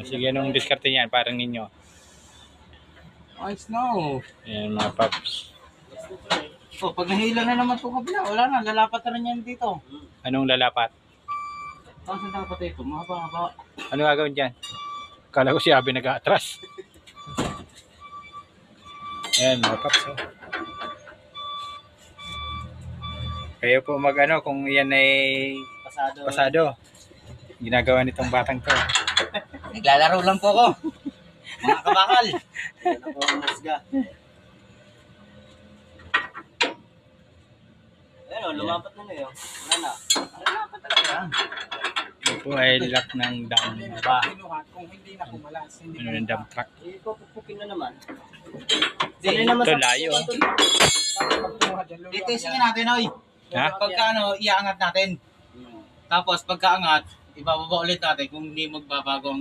Sige, anong diskarte niyan? Parang ninyo. Ay, snow. Ayan mga paps. Oh, pag nahila na naman itong kabila, wala na. Lalapat na rin yan dito. Anong lalapat? Saan dapat ito? Mahaba-haba. Ano gagawin dyan? Kala ko si Abby nag-aatras. Ayan mga paps. Oh. Kayo po mag-ano kung yan ay pasado. Ginagawa nitong batang to. Naglalaro lang po ako. Mga kabakal. Yan ako ang musga. Ayun, lumapat na ngayon. Wala na. Lumapat talaga. Ito po ay lock ng dam ba? Kung hindi na kumalas, hindi Ano ng dump truck? pupukin na naman. Ito layo. Dito isingin natin, oy. Ha? Pagka iaangat natin. Tapos pagkaangat, ibababa ulit natin kung hindi magbabago ang